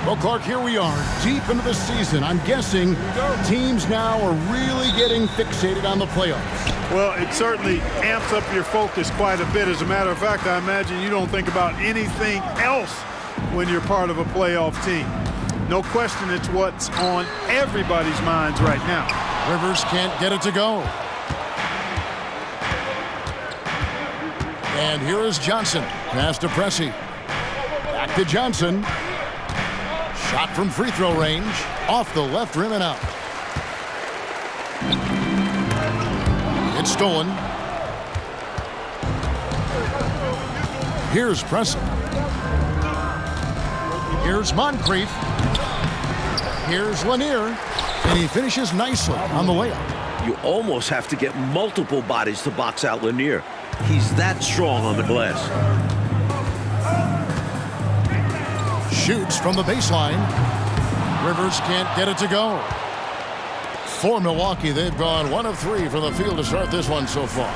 Well, Clark, here we are, deep into the season. I'm guessing teams now are really getting fixated on the playoffs. Well, it certainly amps up your focus quite a bit. As a matter of fact, I imagine you don't think about anything else when you're part of a playoff team. No question, it's what's on everybody's minds right now. Rivers can't get it to go. And here is Johnson. Pass to Pressey. Back to Johnson. Shot from free throw range. Off the left rim and out. It's stolen. Here's Pressey. Here's Moncrief. Here's Lanier. And he finishes nicely on the layup. You almost have to get multiple bodies to box out Lanier. He's that strong on the glass. Shoots from the baseline. Rivers can't get it to go. For Milwaukee, they've gone 1 of 3 from the field to start this one so far.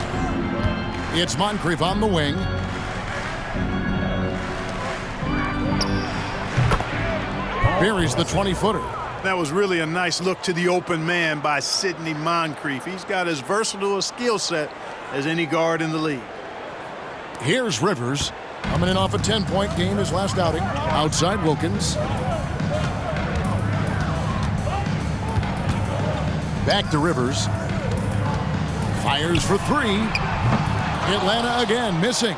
It's Moncrief on the wing. Buries the 20-footer. That was really a nice look to the open man by Sidney Moncrief. He's got as versatile a skill set as any guard in the league. Here's Rivers. Coming in off a 10-point game his last outing. Outside Wilkins. Back to Rivers. Fires for 3. Atlanta again missing.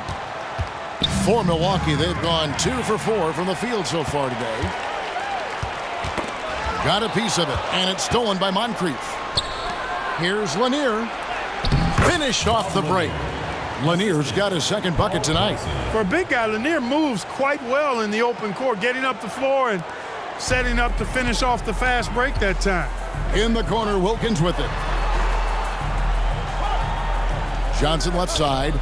For Milwaukee, they've gone 2 for 4 from the field so far today. Got a piece of it, and it's stolen by Moncrief. Here's Lanier. Finished off the break. Lanier's got his second bucket tonight. For a big guy, Lanier moves quite well in the open court, getting up the floor and setting up to finish off the fast break that time. In the corner, Wilkins with it. Johnson left side.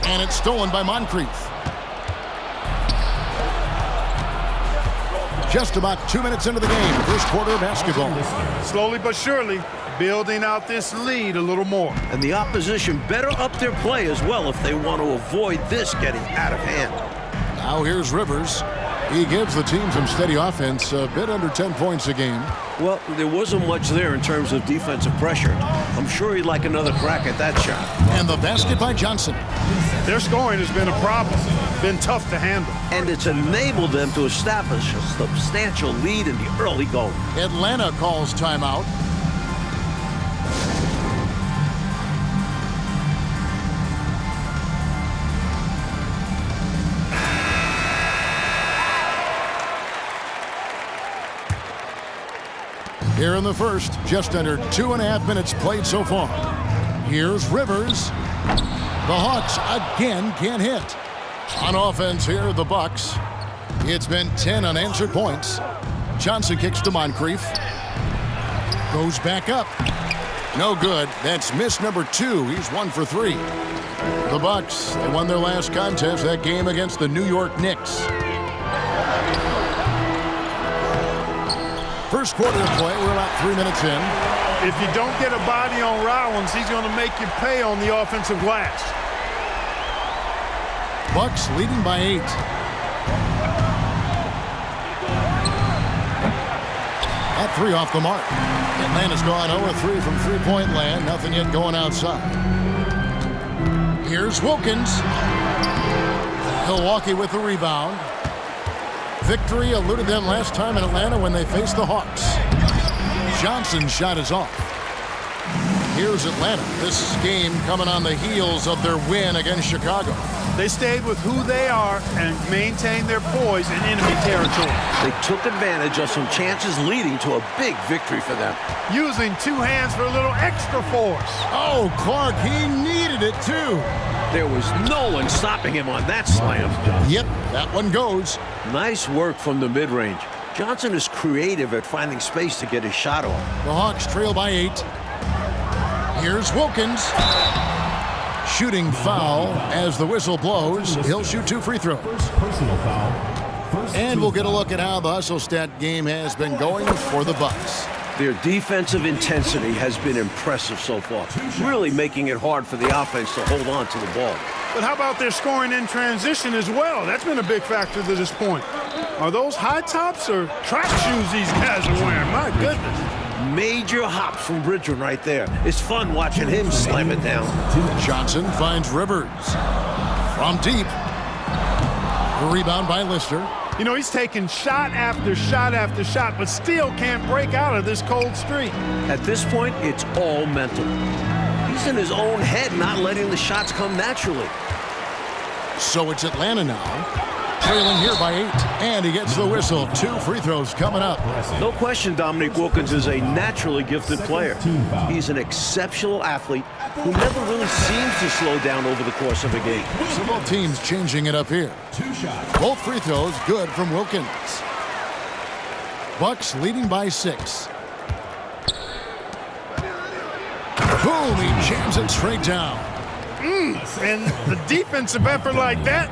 And it's stolen by Moncrief. Just about 2 minutes into the game, first quarter of basketball. Slowly but surely, building out this lead a little more. And the opposition better up their play as well if they want to avoid this getting out of hand. Now here's Rivers. He gives the team some steady offense, a bit under 10 points a game. Well, there wasn't much there in terms of defensive pressure. I'm sure he'd like another crack at that shot. And the basket by Johnson. Their scoring has been a problem. Been tough to handle. And it's enabled them to establish a substantial lead in the early going. Atlanta calls timeout. Here in the first, just under 2.5 minutes played so far. Here's Rivers. The Hawks again can't hit. On offense here, the Bucks. It's been 10 unanswered points. Johnson kicks to Moncrief. Goes back up. No good. That's miss number 2. He's 1 for 3. The Bucks, they won their last contest, that game against the New York Knicks. First quarter of play, we're about 3 minutes in. If you don't get a body on Rollins, he's going to make you pay on the offensive glass. Bucks leading by 8. That 3 off the mark. Atlanta's gone 0-3 from three-point land. Nothing yet going outside. Here's Wilkins. Milwaukee with the rebound. Victory eluded them last time in Atlanta when they faced the Hawks. Johnson's shot is off. Here's Atlanta. This game coming on the heels of their win against Chicago. They stayed with who they are and maintained their poise in enemy territory. They took advantage of some chances leading to a big victory for them. Using 2 hands for a little extra force. Oh, Clark, he needed it too. There was no one stopping him on that slam. Yep, that one goes. Nice work from the mid-range. Johnson is creative at finding space to get his shot off. The Hawks trail by 8. Here's Wilkins. Shooting foul as the whistle blows. He'll shoot 2 free throws. Personal foul. And we'll get a look at how the hustle stat game has been going for the Bucks. Their defensive intensity has been impressive so far, really making it hard for the offense to hold on to the ball. But how about their scoring in transition as well? That's been a big factor to this point. Are those high tops or track shoes these guys are wearing? My goodness. Major hops from Bridgman right there. It's fun watching him slam it down. Johnson finds Rivers. From deep. The rebound by Lister. You know, he's taking shot after shot after shot, but still can't break out of this cold streak. At this point, it's all mental. He's in his own head, not letting the shots come naturally. So it's Atlanta now, trailing here by 8, and he gets the whistle. 2 free throws coming up. No question Dominique Wilkins is a naturally gifted player. He's an exceptional athlete who never really seems to slow down over the course of a game. So both teams changing it up here. Both free throws good from Wilkins. Bucks leading by 6. Boom, he jams it straight down. And the defensive effort like that,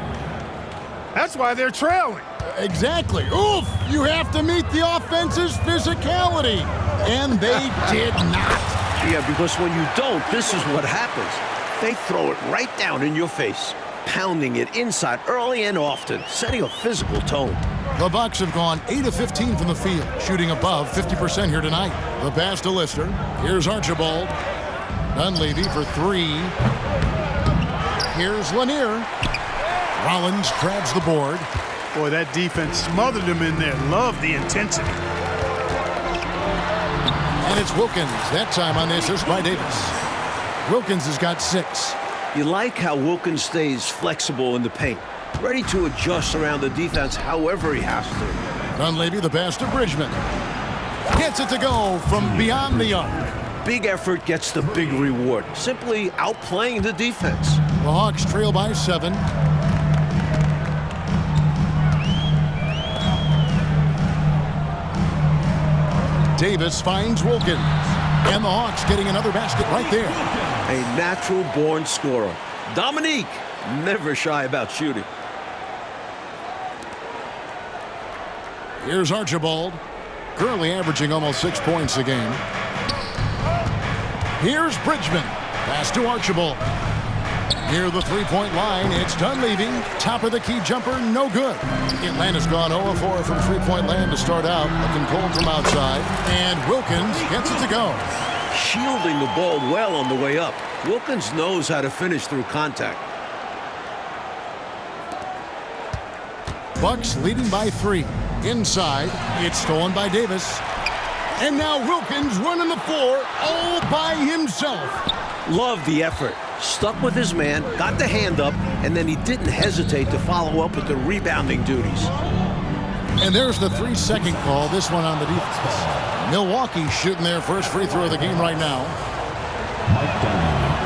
that's why they're trailing. Exactly. Oof! You have to meet the offense's physicality. And they did not. Yeah, because when you don't, this is what happens. They throw it right down in your face, pounding it inside early and often, setting a physical tone. The Bucks have gone 8 of 15 from the field, shooting above 50% here tonight. The pass to Lister. Here's Archibald. Dunleavy for 3. Here's Lanier. Rollins grabs the board. Boy, that defense smothered him in there. Love the intensity. And it's Wilkins, that time on the assist by Davis. Wilkins has got 6. You like how Wilkins stays flexible in the paint, ready to adjust around the defense however he has to. Dunleavy, the pass to Bridgman. Gets it to go from beyond the arc. Big effort gets the big reward, simply outplaying the defense. The Hawks trail by 7. Davis finds Wilkins. And the Hawks getting another basket right there. A natural-born scorer. Dominique, never shy about shooting. Here's Archibald. Currently averaging almost 6 points a game. Here's Bridgman. Pass to Archibald. Near the three-point line, it's Dunleavy. Top of the key jumper, no good. Atlanta's gone 0-4 from three-point land to start out. Looking cold from outside. And Wilkins gets it to go. Shielding the ball well on the way up. Wilkins knows how to finish through contact. Bucks leading by 3. Inside, it's stolen by Davis. And now Wilkins running the floor all by himself. Love the effort. Stuck with his man, got the hand up, and then he didn't hesitate to follow up with the rebounding duties. And there's the 3-second call, this one on the defense. Milwaukee shooting their first free throw of the game right now.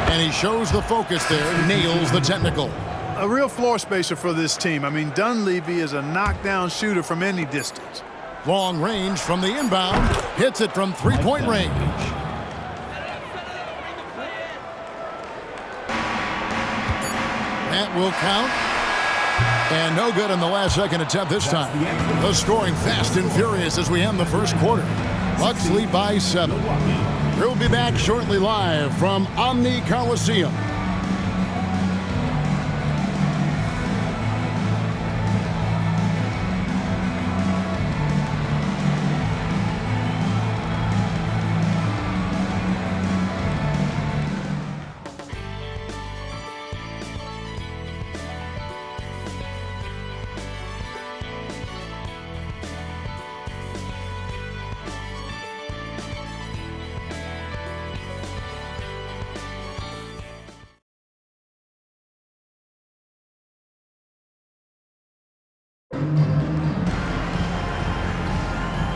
And he shows the focus there, nails the technical. A real floor spacer for this team. I mean, Dunleavy is a knockdown shooter from any distance. Long range from the inbound, hits it from three-point range. That will count. And no good in the last second attempt this time. The scoring fast and furious as we end the first quarter. Bucks lead by 7. We'll be back shortly live from Omni Coliseum.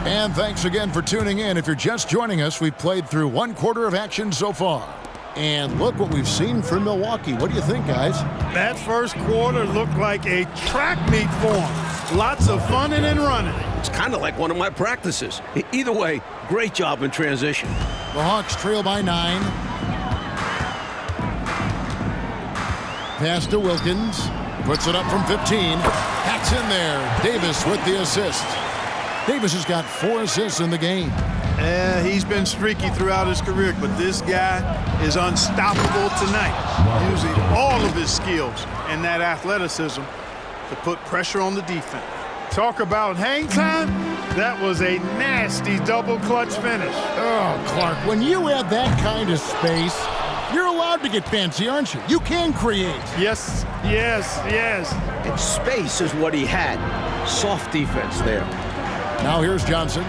And thanks again for tuning in. If you're just joining us, we've played through 1 quarter of action so far. And look what we've seen from Milwaukee. What do you think, guys? That first quarter looked like a track meet for them. Lots of fun and running. It's kind of like one of my practices. Either way, great job in transition. The Hawks trail by 9. Pass to Wilkins. Puts it up from 15. Hacks in there. Davis with the assist. Davis has got 4 assists in the game. He's been streaky throughout his career, but this guy is unstoppable tonight, using all of his skills and that athleticism to put pressure on the defense. Talk about hang time. That was a nasty double clutch finish. Oh, Clark, when you have that kind of space, you're allowed to get fancy, aren't you? You can create. Yes, yes, yes. And space is what he had. Soft defense there. Now here's Johnson.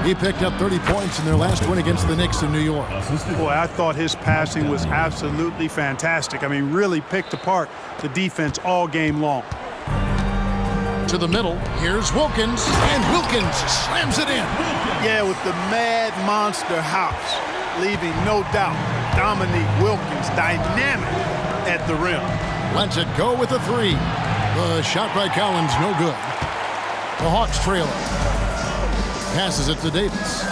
He picked up 30 points in their last win against the Knicks in New York. Boy, I thought his passing was absolutely fantastic. I mean, really picked apart the defense all game long. To the middle, here's Wilkins, and Wilkins slams it in. Yeah, with the mad monster hops, leaving no doubt Dominique Wilkins dynamic at the rim. Lets it go with a three. The shot by Collins, no good. The Hawks trail it. Passes it to Davis.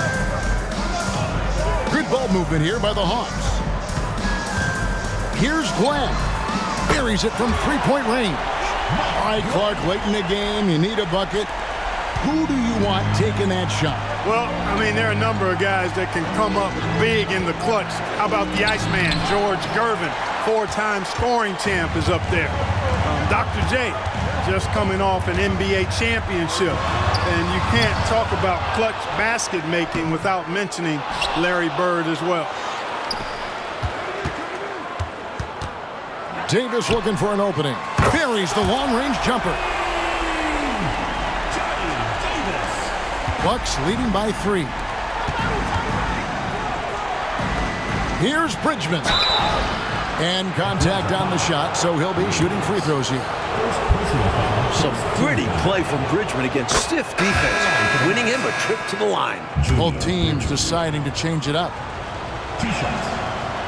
Good ball movement here by the Hawks. Here's Glenn. Buries it from three-point range. All right, Clark, late in the game, you need a bucket. Who do you want taking that shot? Well, I mean, there are a number of guys that can come up big in the clutch. How about the Iceman, George Gervin, four-time scoring champ is up there. Dr. J, just coming off an NBA championship. And you can't talk about clutch basket making without mentioning Larry Bird as well. Davis looking for an opening. Buries the long-range jumper. Bucks leading by 3. Here's Bridgman. And contact on the shot, so he'll be shooting free throws here. Some gritty play from Bridgman against stiff defense, winning him a trip to the line. Both teams deciding to change it up.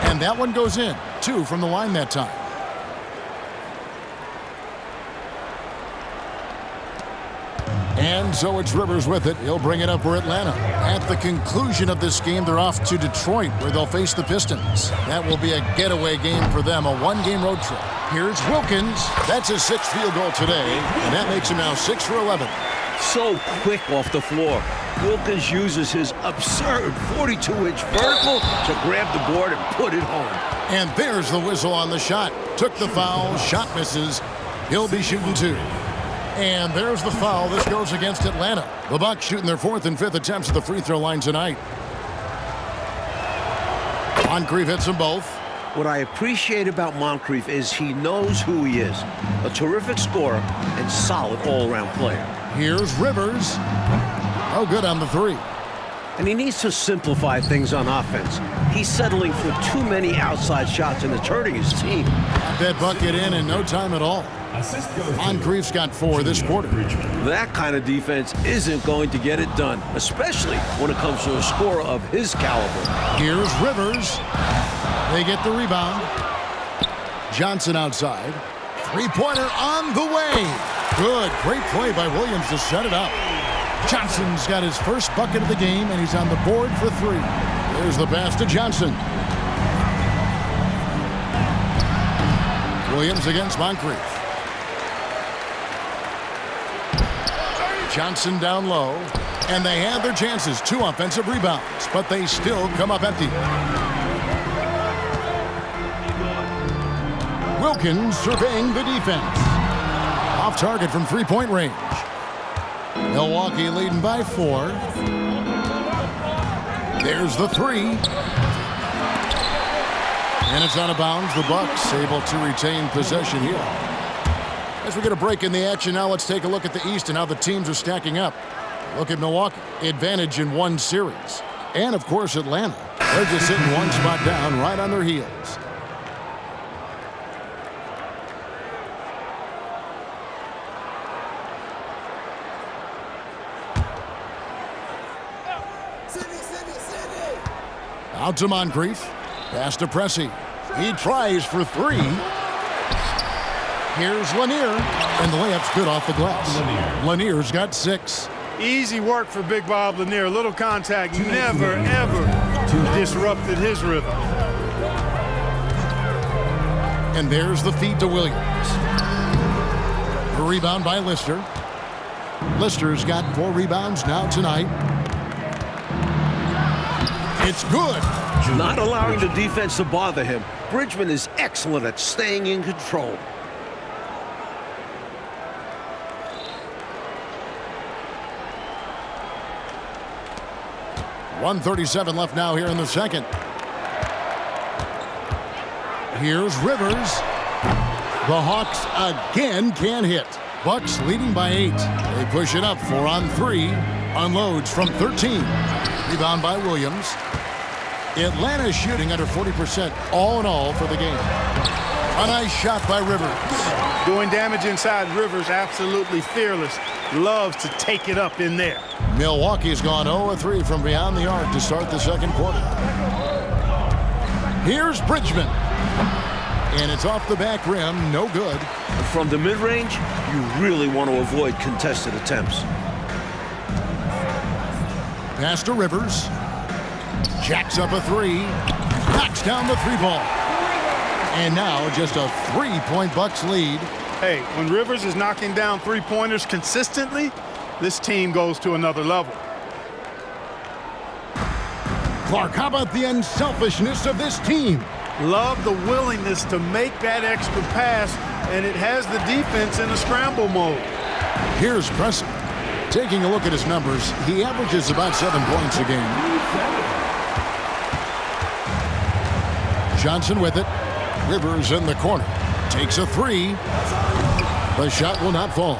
And that one goes in. 2 from the line that time. And so it's Rivers with it. He'll bring it up for Atlanta. At the conclusion of this game, they're off to Detroit, where they'll face the Pistons. That will be a getaway game for them, a one-game road trip. Here's Wilkins. That's his 6th field goal today, and that makes him now 6 for 11. So quick off the floor. Wilkins uses his absurd 42-inch vertical to grab the board and put it home. And there's the whistle on the shot. Took the foul, shot misses. He'll be shooting 2. And there's the foul. This goes against Atlanta. The Bucks shooting their 4th and 5th attempts at the free throw line tonight. Moncrief hits them both. What I appreciate about Moncrief is he knows who he is. A terrific scorer and solid all-around player. Here's Rivers. Oh, good on the 3. And he needs to simplify things on offense. He's settling for too many outside shots and it's hurting his team. Got that bucket in no time at all. Moncrief's got 4 this quarter. That kind of defense isn't going to get it done, especially when it comes to a scorer of his caliber. Here's Rivers. They get the rebound. Johnson outside. Three-pointer on the way. Good. Great play by Williams to set it up. Johnson's got his first bucket of the game, and he's on the board for 3. There's the pass to Johnson. Williams against Moncrief. Johnson down low, and they have their chances. 2 offensive rebounds, but they still come up empty. Wilkins surveying the defense. Off target from three-point range. Milwaukee leading by 4. There's the 3. And it's out of bounds. The Bucks able to retain possession here. As we get a break in the action now, let's take a look at the East and how the teams are stacking up. Look at Milwaukee, advantage in 1 series. And, of course, Atlanta. They're just sitting 1 spot down right on their heels. Out to Moncrief. Pass to Pressey. He tries for 3. Here's Lanier, and the layup's good off the glass. Lanier's got 6. Easy work for Big Bob Lanier. Little contact never, ever disrupted his rhythm. And there's the feed to Williams. A rebound by Lister. Lister's got 4 rebounds now tonight. It's good. Not allowing the defense to bother him. Bridgman is excellent at staying in control. 1:37 left now here in the second. Here's Rivers. The Hawks again can't hit. Bucks leading by 8. They push it up 4 on 3. Unloads from 13. Rebound by Williams. Atlanta shooting under 40% all in all for the game. A nice shot by Rivers. Doing damage inside. Rivers absolutely fearless. Loves to take it up in there. Milwaukee's gone 0-3 from beyond the arc to start the second quarter. Here's Bridgman. And it's off the back rim, no good. From the mid-range, you really want to avoid contested attempts. Pass to Rivers. Jacks up a 3. Knocks down the 3-ball. And now just a 3-point Bucks lead. Hey, when Rivers is knocking down 3-pointers consistently, this team goes to another level. Clark, how about the unselfishness of this team? Love the willingness to make that extra pass, and it has the defense in a scramble mode. Here's Preston. Taking a look at his numbers, he averages about 7 points a game. Johnson with it. Rivers in the corner. Takes a 3. The shot will not fall.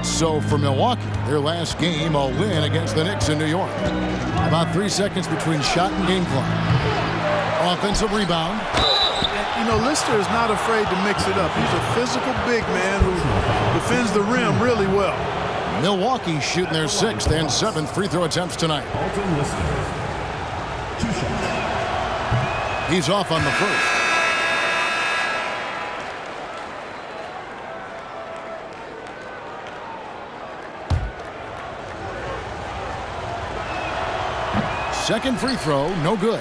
So for Milwaukee, their last game, a win against the Knicks in New York. About 3 seconds between shot and game clock. Offensive rebound. You know, Lister is not afraid to mix it up. He's a physical big man who defends the rim really well. Milwaukee shooting their 6th and 7th free throw attempts tonight. He's off on the first. Second free throw, no good.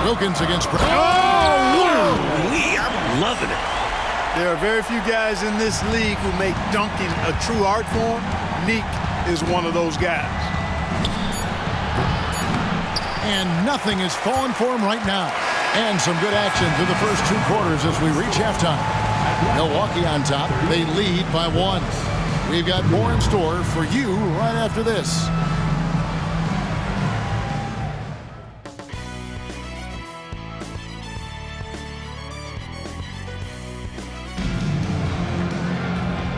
Wilkins against... I'm loving it. There are very few guys in this league who make dunking a true art form. Neek is one of those guys. And nothing is falling for him right now. And some good action through the first 2 quarters as we reach halftime. Milwaukee on top. They lead by 1. We've got more in store for you right after this.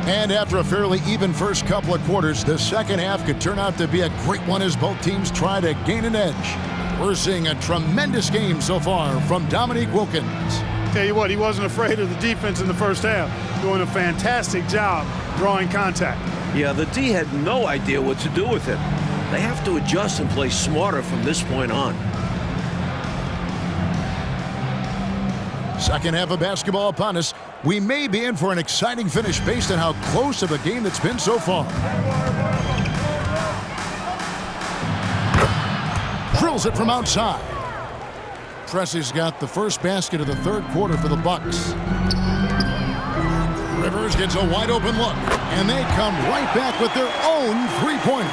And after a fairly even first couple of quarters, the second half could turn out to be a great one as both teams try to gain an edge. We're seeing a tremendous game so far from Dominique Wilkins. Tell you what, he wasn't afraid of the defense in the first half, doing a fantastic job drawing contact. Yeah, the D had no idea what to do with it. They have to adjust and play smarter from this point on. Second half of basketball upon us. We may be in for an exciting finish based on how close of a game it's been so far. Drills it from outside. Pressey's got the first basket of the third quarter for the Bucks. Rivers gets a wide open look, and they come right back with their own three-pointer.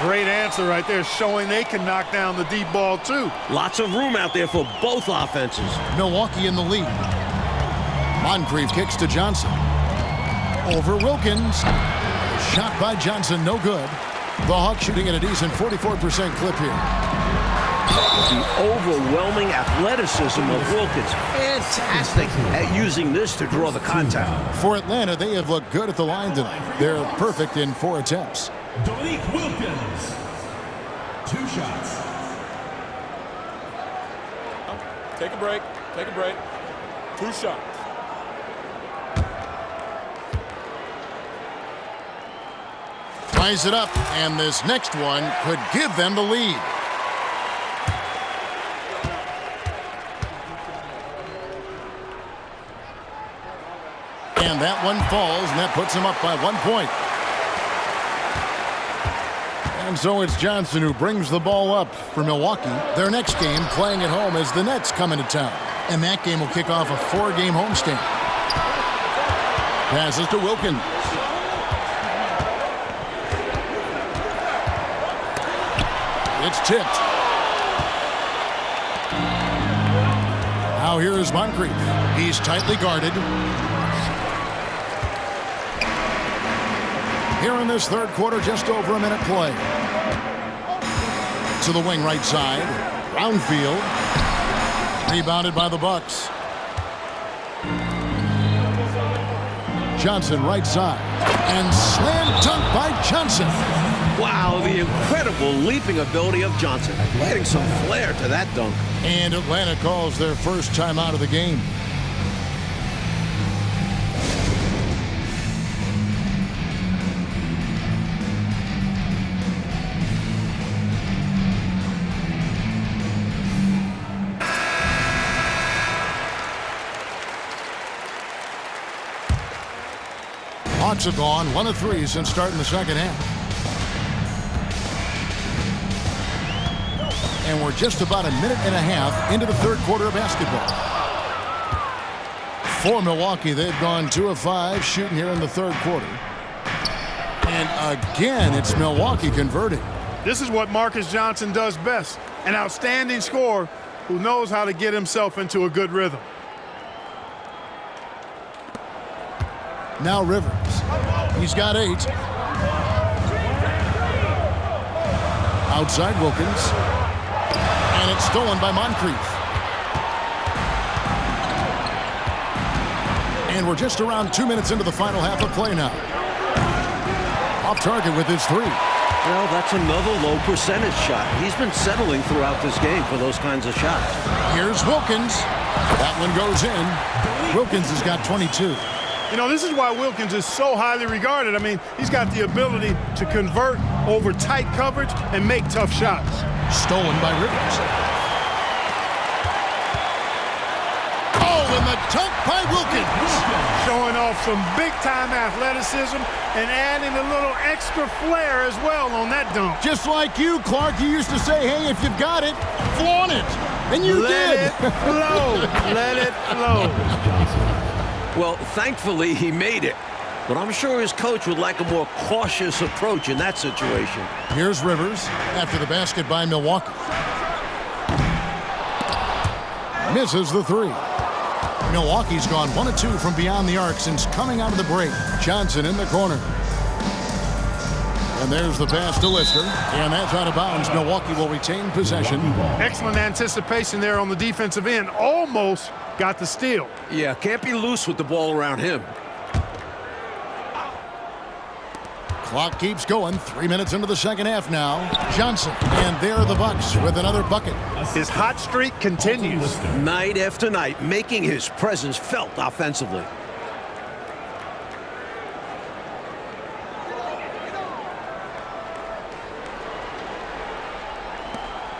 Great answer right there, showing they can knock down the deep ball too. Lots of room out there for both offenses. Milwaukee in the lead. Moncrief kicks to Johnson. Over Wilkins. Shot by Johnson, no good. The Hawks shooting at a decent 44% clip here. The overwhelming athleticism of Wilkins. Fantastic at using this to draw the contact. For Atlanta, they have looked good at the line tonight. They're perfect in 4 attempts. Dominique Wilkins, 2 shots. Take a break. Take a break. 2 shots. Ties it up, and this next one could give them the lead. And that one falls, and that puts them up by 1 point. And so it's Johnson who brings the ball up for Milwaukee. Their next game playing at home as the Nets come into town. And that game will kick off a 4-game homestand. Passes to Wilkins. It's tipped. Now here's Moncrief. He's tightly guarded. Here in this third quarter, just over a minute play. To the wing right side. Brownfield. Rebounded by the Bucks. Johnson right side. And slam dunk by Johnson. Wow, the incredible leaping ability of Johnson. Adding some flair to that dunk. And Atlanta calls their first timeout of the game. Hawks have gone 1 of 3 since starting the second half. And we're just about a minute and a half into the third quarter of basketball. For Milwaukee, they've gone 2 of 5 shooting here in the third quarter. And again, it's Milwaukee converting. This is what Marcus Johnson does best. An outstanding scorer who knows how to get himself into a good rhythm. Now Rivers. He's got 8. Outside Wilkins. And it's stolen by Moncrief. And we're just around 2 minutes into the final half of play now. Off target with his 3. Well, that's another low percentage shot. He's been settling throughout this game for those kinds of shots. Here's Wilkins. That one goes in. Wilkins has got 22. You know, this is why Wilkins is so highly regarded. I mean, he's got the ability to convert over tight coverage and make tough shots. Stolen by Rivers. Oh, and the dunk by Wilkins. Showing off some big-time athleticism and adding a little extra flair as well on that dunk. Just like you, Clark, you used to say, hey, if you've got it, flaunt it. And you Let did. it flow. Let it flow. Well, thankfully, he made it. But I'm sure his coach would like a more cautious approach in that situation. Here's Rivers after the basket by Milwaukee. Misses the 3. Milwaukee's gone 1 of 2 from beyond the arc since coming out of the break. Johnson in the corner. And there's the pass to Lister. And that's out of bounds. Milwaukee will retain possession. Excellent anticipation there on the defensive end. Almost got the steal. Yeah, can't be loose with the ball around him. Clock keeps going. 3 minutes into the second half now. Johnson. And there are the Bucks with another bucket. His hot streak continues. Night after night, making his presence felt offensively.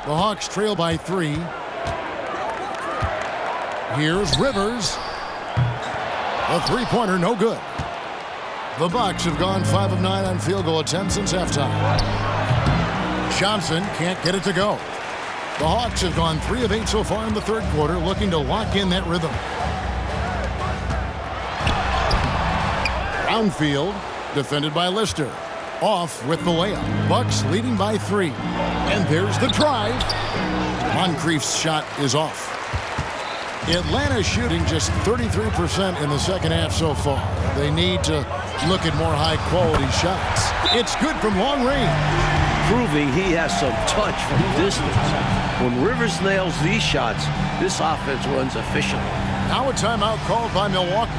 The Hawks trail by 3. Here's Rivers. A three-pointer, no good. The Bucks have gone 5 of 9 on field goal attempts since halftime. Johnson can't get it to go. The Hawks have gone 3 of 8 so far in the third quarter, looking to lock in that rhythm. Brownfield, defended by Lister. Off with the layup. Bucks leading by 3. And there's the drive. Moncrief's shot is off. Atlanta shooting just 33% in the second half so far. They need to look at more high-quality shots. It's good from long range. Proving he has some touch from distance. When Rivers nails these shots, this offense runs efficiently. Now a timeout called by Milwaukee.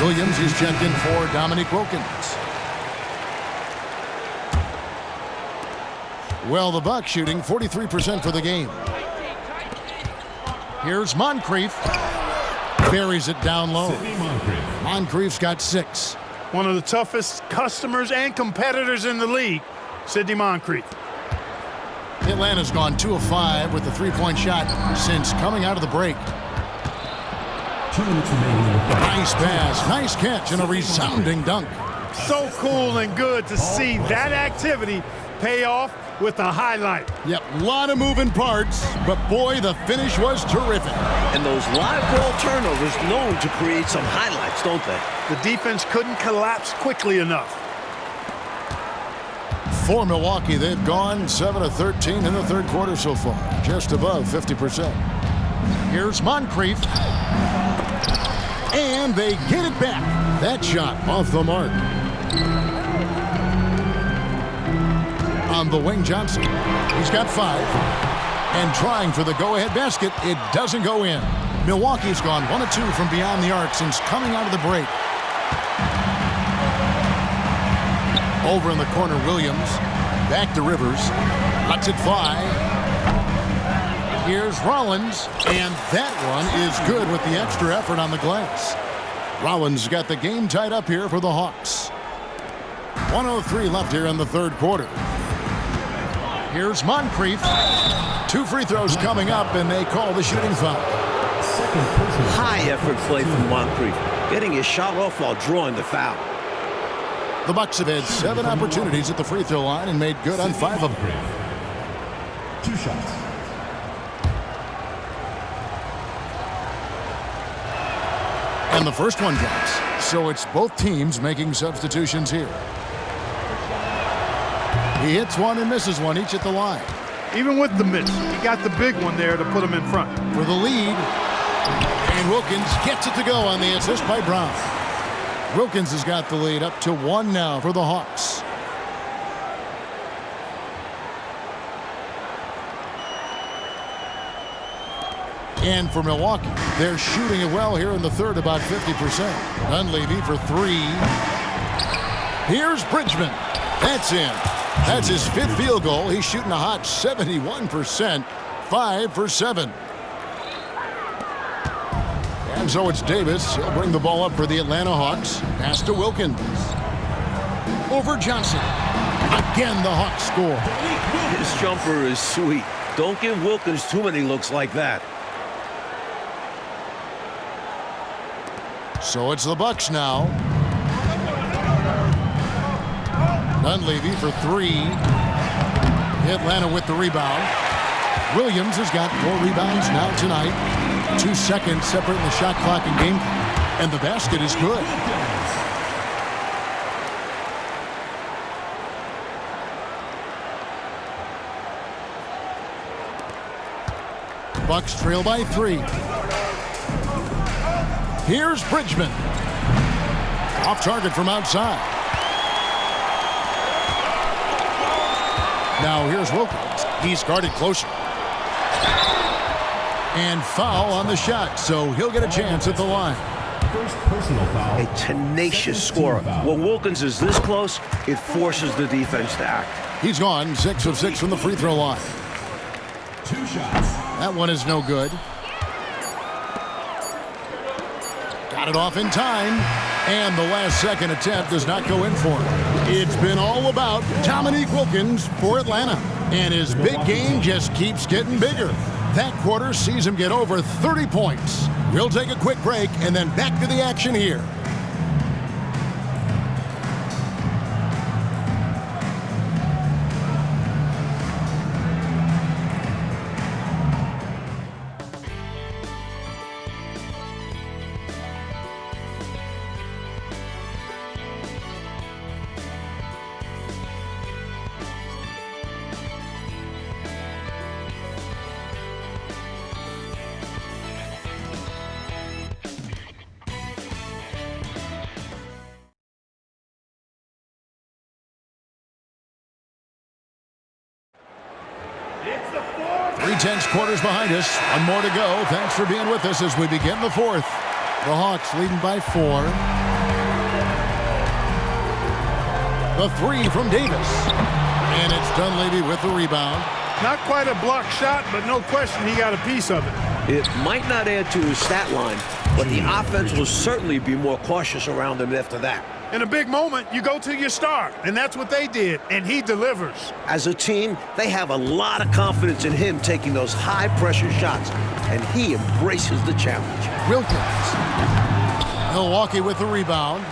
Williams is checked in for Dominique Wilkins. Well, the Bucks shooting 43% for the game. Here's Moncrief. Buries it down low. Moncrief's got 6. One of the toughest customers and competitors in the league, Sidney Moncrief. Atlanta's gone 2 of 5 with the three-point shot since coming out of the break. 2 minutes remaining in the third. Nice pass, nice catch, and a resounding dunk. So cool and good to see that activity pay off with a highlight. Yep, a lot of moving parts, but boy, the finish was terrific. And those live ball turnovers known to create some highlights, don't they? The defense couldn't collapse quickly enough. For Milwaukee, they've gone 7 of 13 in the third quarter so far, just above 50%. Here's Moncrief. And they get it back. That shot off the mark. On the wing, Johnson. He's got 5. And trying for the go-ahead basket, it doesn't go in. Milwaukee's gone 1 of 2 from beyond the arc since coming out of the break. Over in the corner, Williams. Back to Rivers. Cuts it 5. Here's Rollins, and that one is good with the extra effort on the glass. Rollins got the game tied up here for the Hawks. 1:03 left here in the third quarter. Here's Moncrief. 2 free throws coming up, and they call the shooting foul. High effort play from Moncrief, getting his shot off while drawing the foul. The Bucks have had 7 opportunities at the free throw line and made good on 5 of them. 2 shots. And the first one drops. So it's both teams making substitutions here. He hits one and misses one, each at the line. Even with the miss, he got the big one there to put him in front. For the lead. And Wilkins gets it to go on the assist by Brown. Wilkins has got the lead up to 1 now for the Hawks. And for Milwaukee, they're shooting it well here in the third, about 50%. Dunleavy for 3. Here's Bridgman. That's in. That's his 5th field goal. He's shooting a hot 71%, 5 for 7. And so it's Davis. He'll bring the ball up for the Atlanta Hawks. Pass to Wilkins. Over Johnson. Again, the Hawks score. His jumper is sweet. Don't give Wilkins too many looks like that. So it's the Bucks now. Dunleavy for 3. Atlanta with the rebound. Williams has got 4 rebounds now tonight. 2 seconds separating the shot clock and game. And the basket is good. Bucks trail by 3. Here's Bridgman. Off target from outside. Now here's Wilkins. He's guarded closer. And foul on the shot, so he'll get a chance at the line. First personal foul. A tenacious scorer. When Wilkins is this close, it forces the defense to act. He's gone 6 of 6 from the free throw line. 2 shots. That one is no good. Got it off in time, and the last second attempt does not go in for him. It's been all about Dominique Wilkins for Atlanta, and his big game just keeps getting bigger. That quarter sees him get over 30 points. We'll take a quick break and then back to the action here. Three tense quarters behind us. One more to go. Thanks for being with us as we begin the fourth. The Hawks leading by 4. The 3 from Davis. And it's Dunleavy with the rebound. Not quite a block shot, but no question he got a piece of it. It might not add to his stat line, but the offense will certainly be more cautious around him after that. In a big moment, you go to your star, and that's what they did, and he delivers. As a team, they have a lot of confidence in him taking those high-pressure shots, and he embraces the challenge. Wilkins. Milwaukee with the rebound.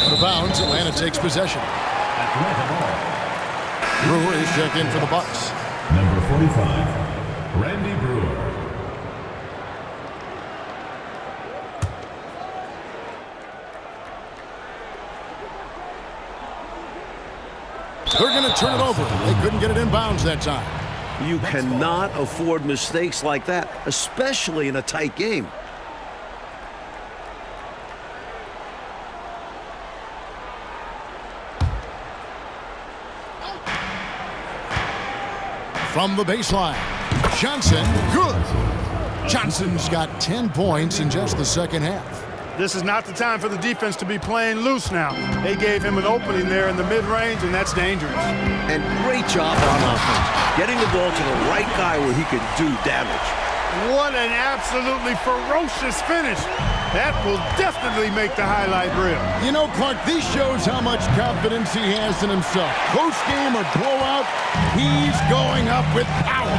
Out of bounds, Atlanta takes possession. with the ball. Brewer is checked in for the Bucks. Number 45, Randy Brewer. They're going to turn it over. They couldn't get it in bounds that time. You cannot afford mistakes like that, especially in a tight game. From the baseline, Johnson, good. Johnson's got 10 points in just the second half. This is not the time for the defense to be playing loose now. They gave him an opening there in the mid-range, and that's dangerous. And great job on offense, getting the ball to the right guy where he could do damage. What an absolutely ferocious finish. That will definitely make the highlight reel. You know, Clark, this shows how much confidence he has in himself. Close game or blowout, he's going up with power.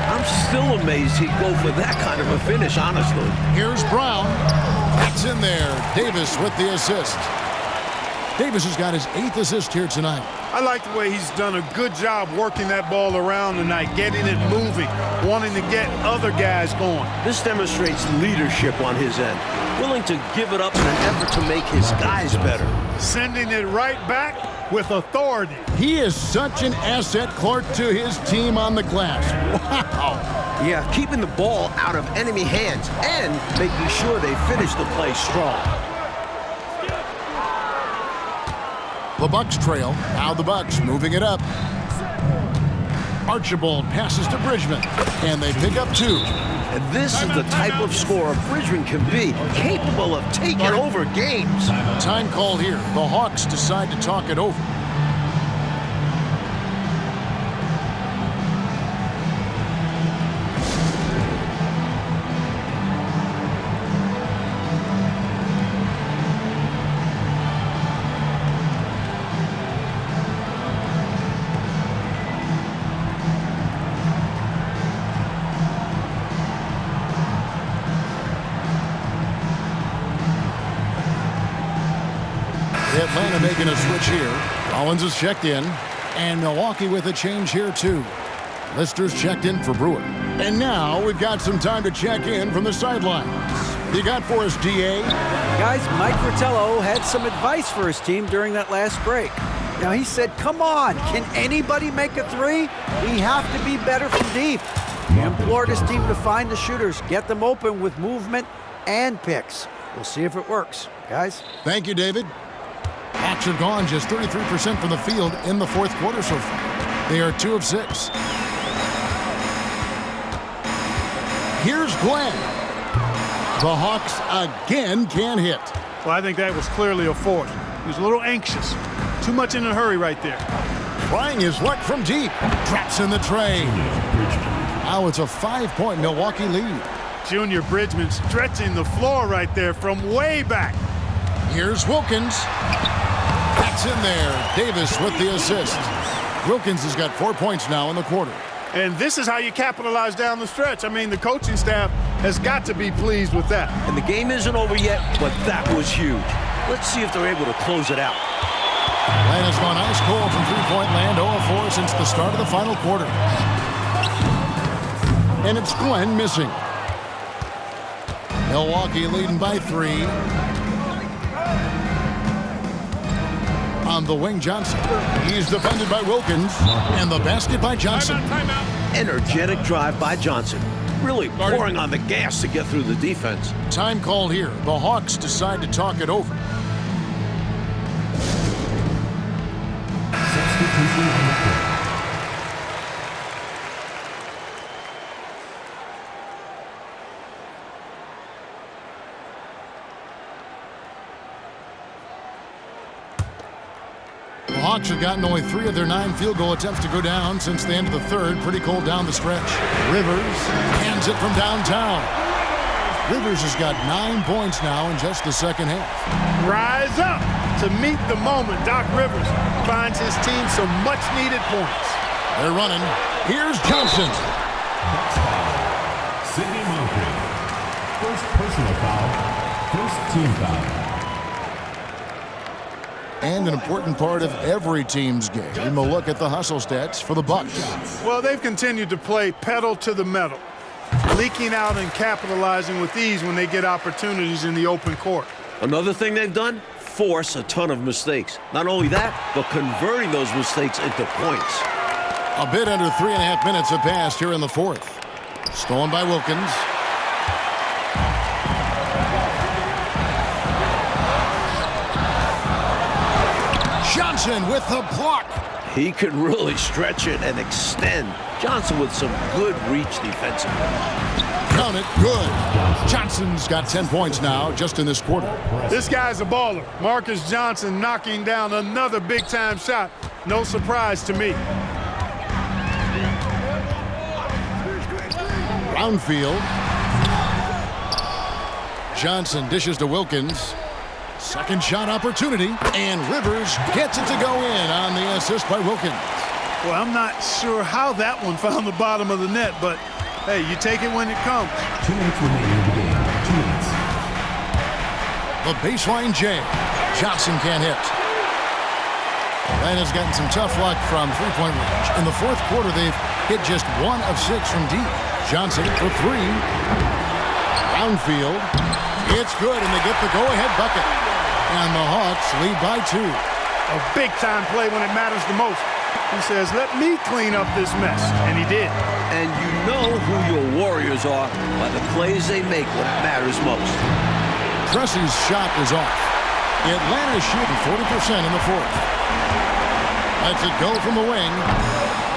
I'm still amazed he'd go for that kind of a finish, honestly. Here's Brown. That's in there. Davis with the assist. Davis has got his 8th assist here tonight. I like the way he's done a good job working that ball around tonight, getting it moving, wanting to get other guys going. This demonstrates leadership on his end, willing to give it up in an effort to make his guys better. Sending it right back with authority. He is such an asset, Clark, to his team on the glass. Wow. Yeah, keeping the ball out of enemy hands and making sure they finish the play strong. The Bucks trail. Now the Bucks moving it up. Archibald passes to Bridgman, and they pick up 2. And this is the type of scorer Bridgman can be, capable of taking over games. Time call here. The Hawks decide to talk it over. Atlanta making a switch here. Collins is checked in. And Milwaukee with a change here, too. Lister's checked in for Brewer. And now we've got some time to check in from the sidelines. You got for us, DA? Guys, Mike Fratello had some advice for his team during that last break. Now, he said, come on, can anybody make a 3? We have to be better from deep. He implored his team to find the shooters, get them open with movement and picks. We'll see if it works, guys. Thank you, David. Hawks have gone just 33% from the field in the fourth quarter so far. They are 2 of 6. Here's Glenn. The Hawks again can't hit. Well, I think that was clearly a force. He was a little anxious. Too much in a hurry right there. Trying his luck from deep. Traps in the tray. Now it's a 5-point Milwaukee lead. Junior Bridgman stretching the floor right there from way back. Here's Wilkins. That's in there. Davis with the assist. Wilkins has got 4 points now in the quarter. And this is how you capitalize down the stretch. I mean, the coaching staff has got to be pleased with that. And the game isn't over yet, but that was huge. Let's see if they're able to close it out. Atlanta's gone ice cold from three-point land, 0 of 4 since the start of the final quarter. And it's Glenn missing. Milwaukee leading by 3. On the wing, Johnson. He's defended by Wilkins. And the basket by Johnson. Timeout. Energetic drive by Johnson. Really pouring on the gas to get through the defense. Time call here. The Hawks decide to talk it over. Substitution on the court. The Hawks have gotten only 3 of their 9 field goal attempts to go down since the end of the third. Pretty cold down the stretch. Rivers hands it from downtown. Rivers has got 9 points now in just the second half. Rise up to meet the moment. Doc Rivers finds his team some much-needed points. They're running. Here's Johnson. That's foul. Sidney Moncrief. First personal foul. First team foul. And an important part of every team's game, a look at the hustle stats for the Bucks. Well, they've continued to play pedal to the metal, leaking out and capitalizing with ease when they get opportunities in the open court. Another thing they've done, force a ton of mistakes. Not only that, but converting those mistakes into points. A bit under 3.5 minutes have passed here in the fourth. Stolen by Wilkins. Johnson with the block. He can really stretch it and extend. Johnson with some good reach defensively. Count it, good. Johnson's got 10 points now just in this quarter. This guy's a baller. Marcus Johnson knocking down another big-time shot. No surprise to me. Brownfield. Johnson dishes to Wilkins. Second shot opportunity, and Rivers gets it to go in on the assist by Wilkins. Well, I'm not sure how that one found the bottom of the net, but hey, you take it when it comes. 2 minutes remaining in the game. 2 minutes. The baseline jam. Johnson can't hit. And has gotten some tough luck from three-point range. In the fourth quarter, they've hit just 1 of 6 from deep. Johnson for 3. Brownfield. It's good, and they get the go-ahead bucket. And the Hawks lead by 2. A big-time play when it matters the most. He says, let me clean up this mess. And he did. And you know who your Warriors are by the plays they make when it matters most. Pressey's shot is off. Atlanta's shooting 40% in the fourth. Lets it go from the wing.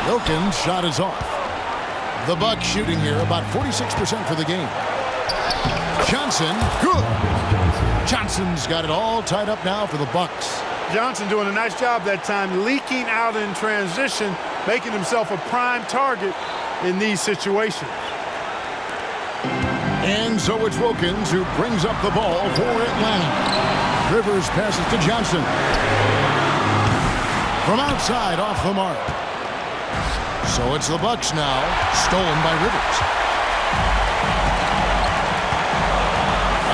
Wilkins' shot is off. The Bucks shooting here about 46% for the game. Johnson, good. Johnson's got it all tied up now for the Bucks. Johnson doing a nice job that time, leaking out in transition, making himself a prime target in these situations. And so it's Wilkins who brings up the ball for Atlanta. Rivers passes to Johnson. From outside, off the mark. So it's the Bucks now, stolen by Rivers.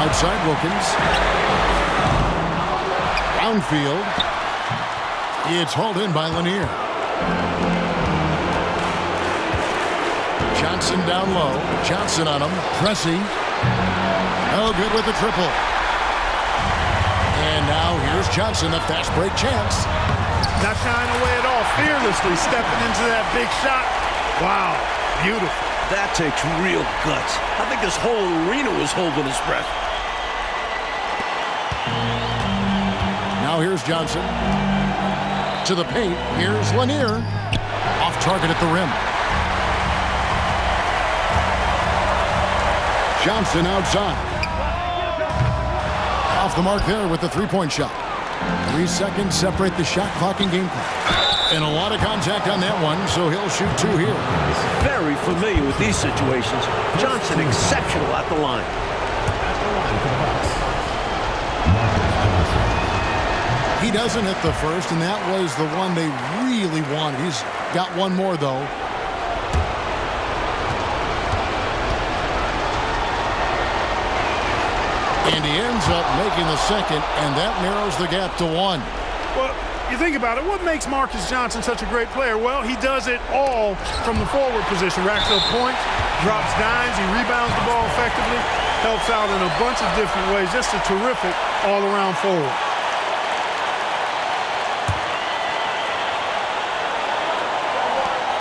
Outside Wilkins. Brownfield. It's hauled in by Lanier. Johnson down low. Johnson on him. Pressey. No good with the triple. And now here's Johnson, a fast break chance. Not shying away at all. Fearlessly stepping into that big shot. Wow. Beautiful. That takes real guts. I think this whole arena was holding his breath. Now here's Johnson. To the paint. Here's Lanier. Off target at the rim. Johnson outside. Off the mark there with the three-point shot. 3 seconds separate the shot clock and game clock. And a lot of contact on that one, so he'll shoot 2 here. Very familiar with these situations. Johnson exceptional at the line. He doesn't hit the first, and that was the one they really wanted. He's got one more, though. And he ends up making the second, and that narrows the gap to 1. Well, you think about it, what makes Marcus Johnson such a great player? Well, he does it all from the forward position. Racks up points, drops dimes, he rebounds the ball effectively, helps out in a bunch of different ways. Just a terrific all-around forward.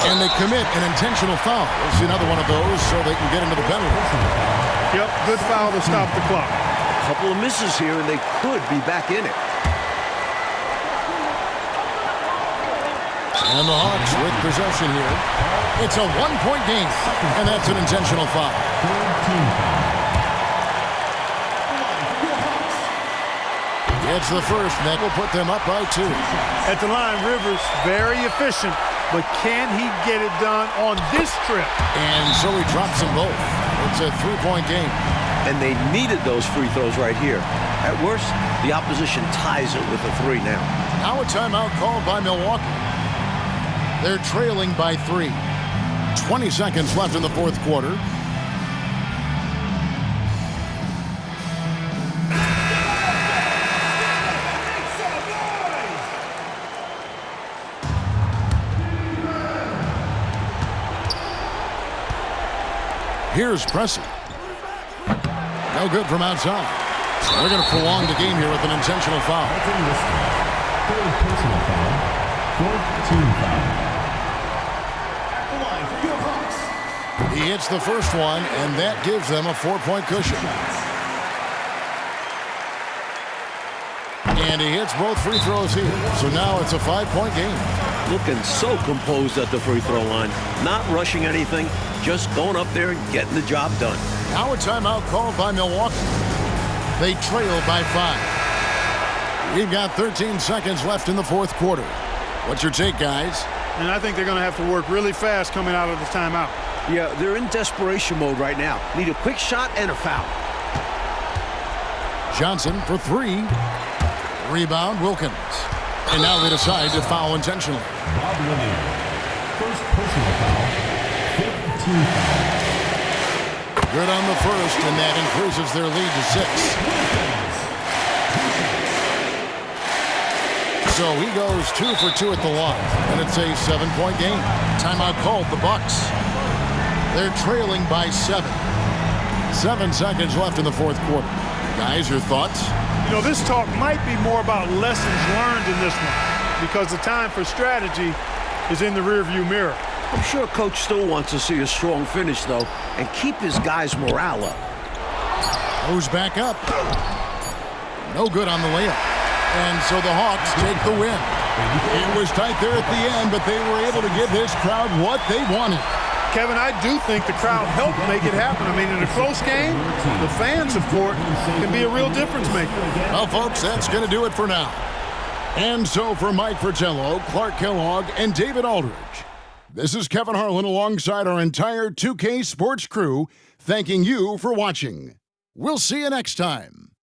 And they commit an intentional foul. We'll see another one of those so they can get into the penalty. Yep, good foul to stop the clock. A couple of misses here, and they could be back in it. And the Hawks with possession here. It's a 1-point game, and that's an intentional foul. It's the first, and that will put them up by 2. At the line, Rivers, very efficient, but can he get it done on this trip? And so he drops them both. It's a 3-point game. And they needed those free throws right here. At worst, the opposition ties it with a 3 now. Now a timeout called by Milwaukee. They're trailing by 3. 20 seconds left in the fourth quarter. Here's Pressey. No good from outside. They're going to prolong the game here with an intentional foul. Third personal foul. Fourth team foul. At the line for your Hawks. He hits the first one, and that gives them a 4-point cushion. And he hits both free throws here. So now it's a 5-point game. Looking so composed at the free throw line. Not rushing anything, just going up there and getting the job done. Now a timeout called by Milwaukee. They trail by 5. We've got 13 seconds left in the fourth quarter. What's your take, guys? And I think they're going to have to work really fast coming out of the timeout. Yeah, they're in desperation mode right now. Need a quick shot and a foul. Johnson for 3. Rebound, Wilkins. And now they decide to foul intentionally. Bob Lillian. First personal foul. Fifth team foul. Good on the first, and that increases their lead to 6. So he goes 2 for 2 at the line, and it's a 7-point game. Timeout called the Bucks. They're trailing by 7. 7 seconds left in the fourth quarter. Guys, your thoughts? You know, this talk might be more about lessons learned in this one because the time for strategy is in the rearview mirror. I'm sure Coach still wants to see a strong finish, though, and keep his guys' morale up. Goes back up. No good on the layup. And so the Hawks take the win. It was tight there at the end, but they were able to give this crowd what they wanted. Kevin, I do think the crowd helped make it happen. I mean, in a close game, the fan support can be a real difference maker. Well, folks, that's going to do it for now. And so for Mike Fratello, Clark Kellogg, and David Aldridge, this is Kevin Harlan alongside our entire 2K Sports crew, thanking you for watching. We'll see you next time.